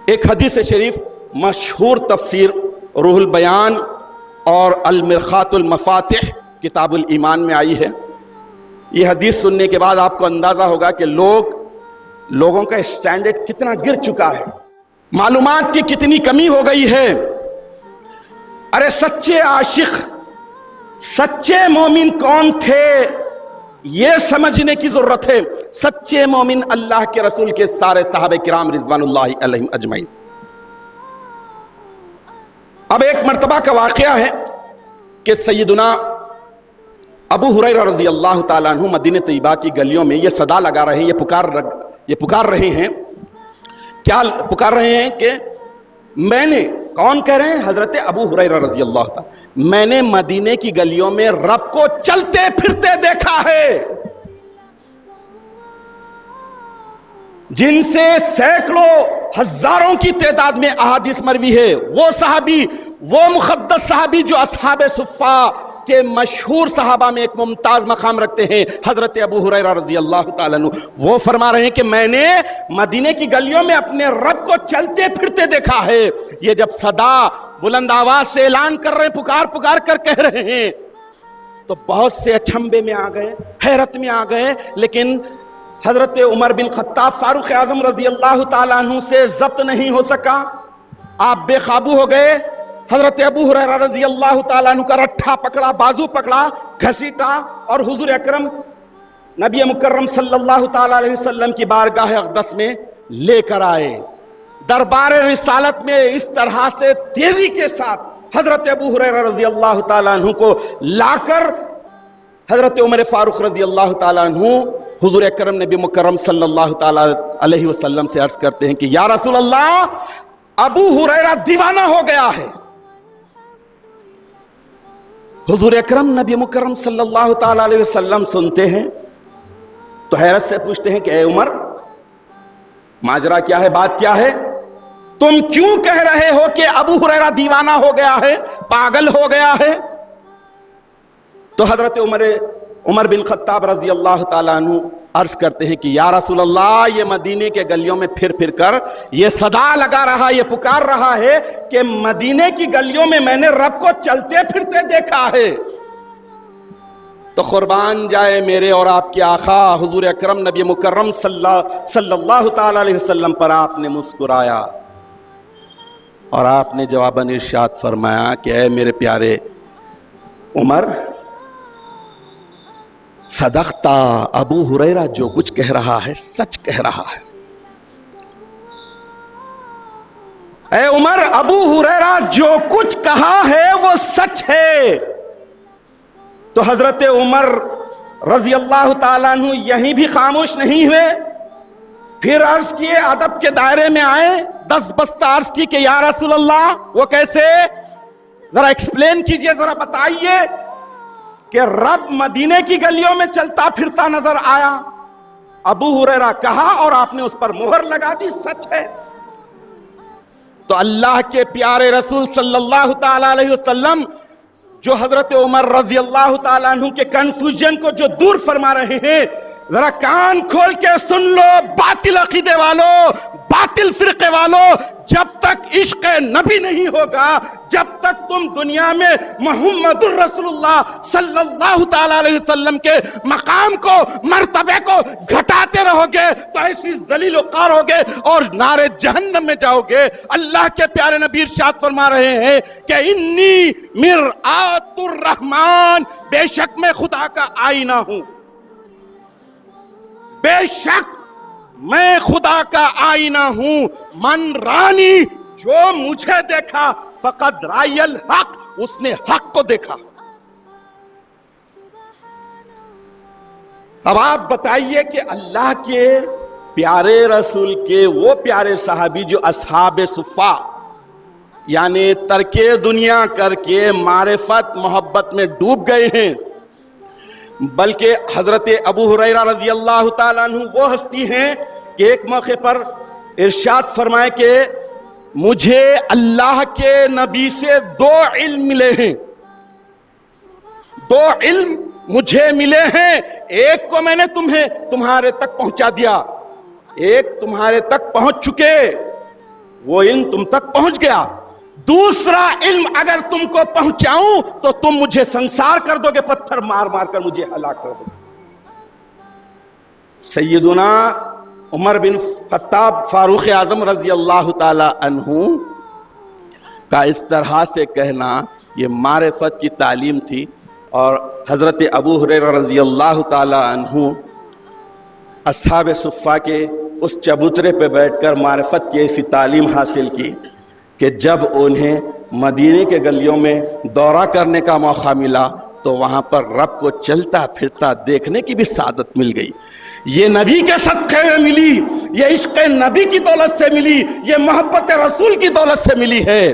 ایک حدیث شریف مشہور تفسیر روح البیان اور المرخات المفاتح کتاب الایمان میں آئی ہے. یہ حدیث سننے کے بعد آپ کو اندازہ ہوگا کہ لوگوں کا اسٹینڈرڈ کتنا گر چکا ہے، معلومات کی کتنی کمی ہو گئی ہے. ارے سچے عاشق، سچے مومن کون تھے یہ سمجھنے کی ضرورت ہے. سچے مومن اللہ کے رسول کے سارے صحابہ کرام رضوان اللہ علیہم اجمعین. اب ایک مرتبہ کا واقعہ ہے کہ سیدنا ابو ہریرہ رضی اللہ تعالیٰ عنہ مدینہ طیبہ کی گلیوں میں یہ صدا لگا رہے ہیں، یہ پکار رہے ہیں. کیا پکار رہے ہیں کہ میں نے، کون کہہ رہے ہیں؟ حضرت ابو ہریرہ رضی اللہ تعالیٰ، میں نے مدینے کی گلیوں میں رب کو چلتے پھرتے دیکھا ہے، جن سے سینکڑوں ہزاروں کی تعداد میں احادیث مروی ہے. وہ صحابی، وہ مقدس صحابی جو اصحاب صفہ کے مشہور صحابہ میں ایک ممتاز مقام رکھتے ہیں، حضرت ابو ہریرہ رضی اللہ تعالیٰ عنہ، وہ فرما رہے ہیں کہ میں نے مدینے کی گلیوں میں اپنے رب کو چلتے پھرتے دیکھا ہے. یہ جب صدا بلند آواز سے اعلان کر رہے ہیں، پکار کر کہہ رہے ہیں، تو بہت سے اچنبھے میں آ گئے، حیرت میں آ گئے. لیکن حضرت عمر بن خطاب فاروق اعظم رضی اللہ تعالیٰ عنہ سے ضبط نہیں ہو سکا، آپ بے قابو ہو گئے. حضرت ابو ہریرہ رضی اللہ تعالیٰ عنہ کا رٹھا پکڑا، بازو پکڑا، گھسیٹا اور حضور اکرم نبی مکرم صلی اللہ تعالیٰ علیہ وسلم کی بارگاہ اقدس میں لے کر آئے. دربار رسالت میں اس طرح سے تیزی کے ساتھ حضرت ابو ہریرہ رضی اللہ تعالیٰ عنہ کو لا کر حضرت عمر فاروق رضی اللہ تعالیٰ عنہ حضور اکرم نبی مکرم صلی اللہ تعالیٰ علیہ وسلم سے عرض کرتے ہیں کہ یا رسول اللہ، ابو ہریرہ دیوانہ ہو گیا ہے. حضور اکرم نبی مکرم صلی اللہ تعالیٰ علیہ وسلم سنتے ہیں تو حیرت سے پوچھتے ہیں کہ اے عمر، ماجرا کیا ہے، بات کیا ہے؟ تم کیوں کہہ رہے ہو کہ ابو ہریرہ دیوانہ ہو گیا ہے، پاگل ہو گیا ہے؟ تو حضرت عمر بن خطاب رضی اللہ تعالیٰ عنہ عرض کرتے ہیں کہ یا رسول اللہ، یہ مدینے کے گلیوں میں پھر کر یہ صدا لگا رہا، یہ پکار رہا ہے کہ مدینے کی گلیوں میں نے رب کو چلتے پھرتے دیکھا ہے. تو قربان جائے میرے اور آپ کے آقا حضور اکرم نبی مکرم صلی اللہ تعالی علیہ وسلم پر آپ نے مسکرایا اور آپ نے جواباً ارشاد فرمایا کہ اے میرے پیارے عمر، صدقتا، ابو ہریرہ جو کچھ کہہ رہا ہے سچ کہہ رہا ہے. اے عمر، ابو ہریرہ جو کچھ کہا ہے وہ سچ ہے. تو حضرت عمر رضی اللہ تعالیٰ عنہ یہیں بھی خاموش نہیں ہوئے، پھر عرض کیے، ادب کے دائرے میں آئے، 10 بستہ عرض کی کہ یا رسول اللہ، وہ کیسے؟ ذرا ایکسپلین کیجئے، ذرا بتائیے کہ رب مدینے کی گلیوں میں چلتا پھرتا نظر آیا. ابو ہریرہ کہا اور آپ نے اس پر مہر لگا دی، سچ ہے. تو اللہ کے پیارے رسول صلی اللہ تعالی علیہ وسلم جو حضرت عمر رضی اللہ تعالیٰ عنہ کے کنفیوژن کو جو دور فرما رہے ہیں، ذرا کان کھول کے سن لو باطل عقیدے والو، باطل فرقے والو، جب تک عشق نبی نہیں ہوگا، جب تک تم دنیا میں محمد الرسول اللہ صلی اللہ تعالی علیہ وسلم کے مقام کو، مرتبے کو گھٹاتے رہو گے تو ایسی ذلیل و خوار ہوگے اور نار جہنم میں جاؤ گے. اللہ کے پیارے نبی ارشاد فرما رہے ہیں کہ انی مرآت الرحمن، بے شک میں خدا کا آئینہ ہوں، بے شک میں خدا کا آئینہ ہوں. من رانی، جو مجھے دیکھا، فقد رائی الحق، اس نے حق کو دیکھا. اب آپ بتائیے کہ اللہ کے پیارے رسول کے وہ پیارے صحابی جو اصحاب صفہ، یعنی ترک دنیا کر کے معرفت محبت میں ڈوب گئے ہیں، بلکہ حضرت ابو ہریرہ رضی اللہ تعالیٰ عنہ وہ ہستی ہیں کہ ایک موقع پر ارشاد فرمائے کہ مجھے اللہ کے نبی سے 2 علم ملے ہیں، 2 علم مجھے ملے ہیں. ایک کو میں نے تمہارے تک پہنچا دیا، ایک تمہارے تک پہنچ چکے، وہ علم تم تک پہنچ گیا. دوسرا علم اگر تم کو پہنچاؤں تو تم مجھے سنسار کر دو گے, پتھر مار مار کر مجھے ہلاک کر دو گے. سیدنا عمر بن خطاب فاروق اعظم رضی اللہ تعالی عنہ کا اس طرح سے کہنا یہ معرفت کی تعلیم تھی. اور حضرت ابو ہریرہ رضی اللہ تعالی عنہ اصحاب صفہ کے اس چبوترے پہ بیٹھ کر معرفت کی ایسی تعلیم حاصل کی کہ جب انہیں مدینے کے گلیوں میں دورہ کرنے کا موقع ملا تو وہاں پر رب کو چلتا پھرتا دیکھنے کی بھی سعادت مل گئی. یہ نبی کے صدقے میں ملی, یہ عشق نبی کی دولت سے ملی, یہ محبت رسول کی دولت سے ملی ہے.